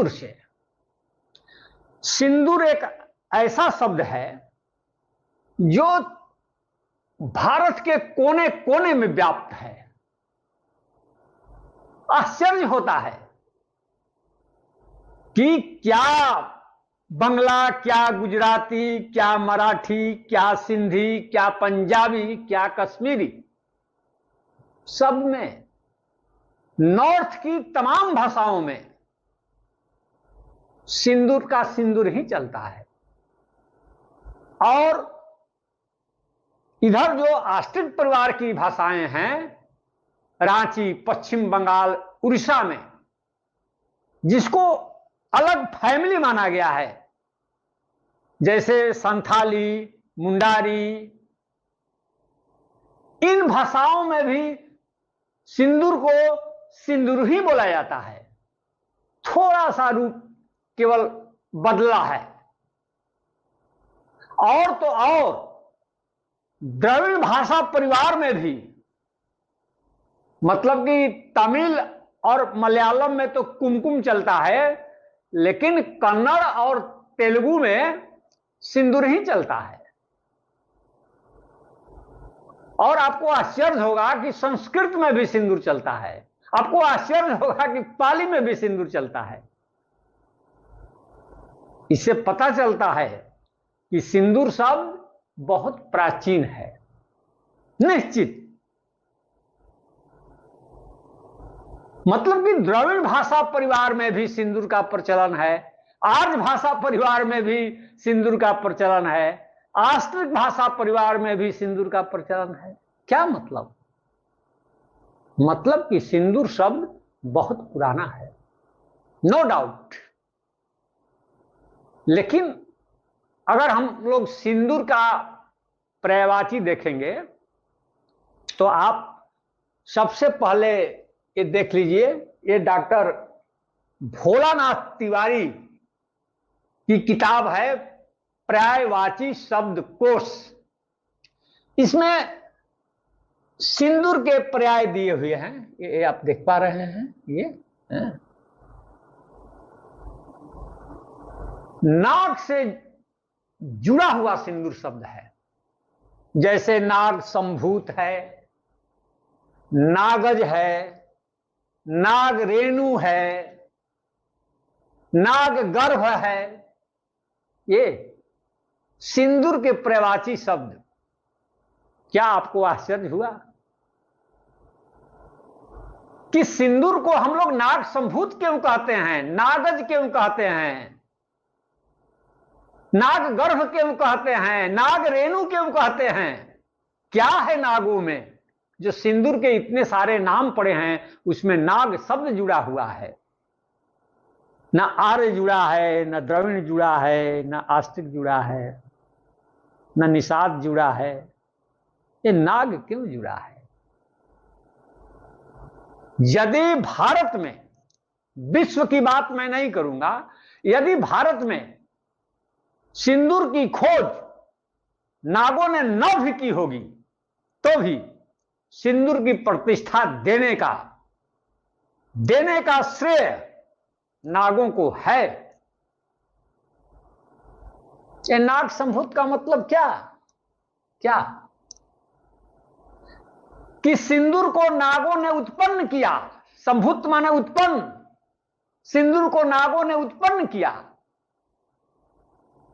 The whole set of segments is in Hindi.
से। सिंदूर एक ऐसा शब्द है जो भारत के कोने कोने में व्याप्त है। आश्चर्य होता है कि क्या बंगला, क्या गुजराती, क्या मराठी, क्या सिंधी, क्या पंजाबी, क्या कश्मीरी, सब में, नॉर्थ की तमाम भाषाओं में सिंदूर का सिंदूर ही चलता है। और इधर जो आस्ट्रिक परिवार की भाषाएं हैं, रांची, पश्चिम बंगाल, उड़ीसा में, जिसको अलग फैमिली माना गया है, जैसे संथाली, मुंडारी, इन भाषाओं में भी सिंदूर को सिंदूर ही बोला जाता है। थोड़ा सा रूप केवल बदला है। और तो और द्रविड़ भाषा परिवार में भी, मतलब कि तमिल और मलयालम में तो कुमकुम चलता है, लेकिन कन्नड़ और तेलुगु में सिंदूर ही चलता है। और आपको आश्चर्य होगा कि संस्कृत में भी सिंदूर चलता है। आपको आश्चर्य होगा कि पाली में भी सिंदूर चलता है। इससे पता चलता है कि सिंदूर शब्द बहुत प्राचीन है। निश्चित, मतलब कि द्रविड़ भाषा परिवार में भी सिंदूर का प्रचलन है, आर्य भाषा परिवार में भी सिंदूर का प्रचलन है, आस्ट्रिक भाषा परिवार में भी सिंदूर का प्रचलन है। क्या मतलब? मतलब कि सिंदूर शब्द बहुत पुराना है, नो डाउट। लेकिन अगर हम लोग सिंदूर का पर्यायवाची देखेंगे तो आप सबसे पहले ये देख लीजिए, ये डॉक्टर भोलानाथ तिवारी की किताब है पर्यायवाची शब्दकोश। इसमें सिंदूर के पर्याय दिए हुए हैं, ये आप देख पा रहे हैं। ये नाग से जुड़ा हुआ सिंदूर शब्द है, जैसे नाग संभूत है, नागज है, नाग रेणु है, नाग गर्भ है। ये सिंदूर के पर्यायवाची शब्द। क्या आपको आश्चर्य हुआ कि सिंदूर को हम लोग नाग संभूत क्यों कहते हैं, नागज क्यों कहते हैं, नाग गर्भ क्यों कहते हैं, नाग रेणु क्यों कहते हैं? क्या है नागों में जो सिंदूर के इतने सारे नाम पड़े हैं, उसमें नाग शब्द जुड़ा हुआ है। ना आर्य जुड़ा है, ना द्रविड़ जुड़ा है, ना आस्तिक जुड़ा है, ना निषाद जुड़ा है। ये नाग क्यों जुड़ा है? यदि भारत में, विश्व की बात मैं नहीं करूंगा, यदि भारत में सिंदूर की खोज नागों ने न भी की होगी तो भी सिंदूर की प्रतिष्ठा देने का श्रेय नागों को है। ये नाग संभूत का मतलब क्या कि सिंदूर को नागों ने उत्पन्न किया। संभूत माने उत्पन्न, सिंदूर को नागों ने उत्पन्न किया।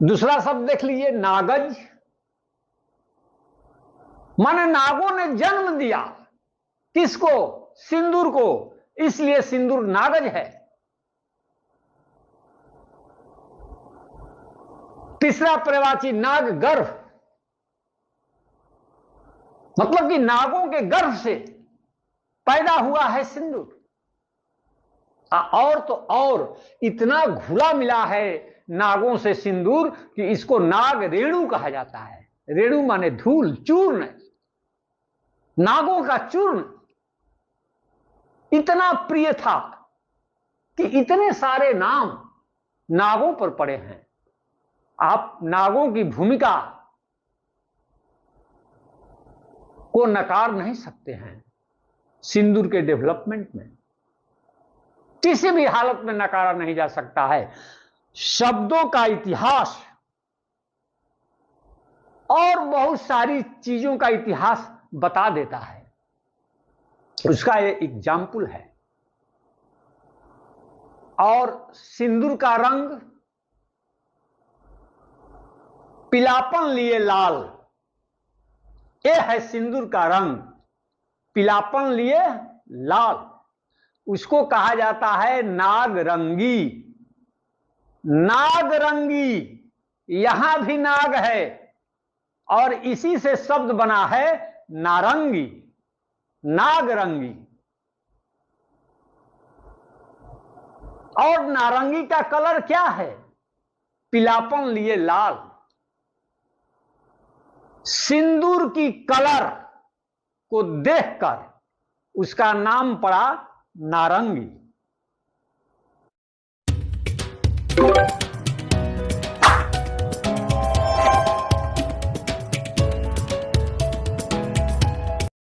दूसरा शब्द देख लीजिए, नागज, माने नागों ने जन्म दिया। किसको? सिंदूर को, इसलिए सिंदूर नागज है। तीसरा पर्यायवाची नाग गर्भ, मतलब कि नागों के गर्भ से पैदा हुआ है सिंदूर। और तो और इतना घुला मिला है नागों से सिंदूर कि इसको नाग रेणु कहा जाता है। रेणु माने धूल, चूर्ण, नागों का चूर्ण इतना प्रिय था कि इतने सारे नाम नागों पर पड़े हैं। आप नागों की भूमिका को नकार नहीं सकते हैं सिंदूर के डेवलपमेंट में। किसी भी हालत में नकारा नहीं जा सकता है। शब्दों का इतिहास और बहुत सारी चीजों का इतिहास बता देता है। उसका ये एग्जाम्पल है। और सिंदूर का रंग पीलापन लिए लाल, ये है सिंदूर का रंग पीलापन लिए लाल। उसको कहा जाता है नागरंगी। नागरंगी, यहां भी नाग है और इसी से शब्द बना है नारंगी, नागरंगी। और नारंगी का कलर क्या है? पीलापन लिए लाल। सिंदूर की कलर को देखकर उसका नाम पड़ा नारंगी।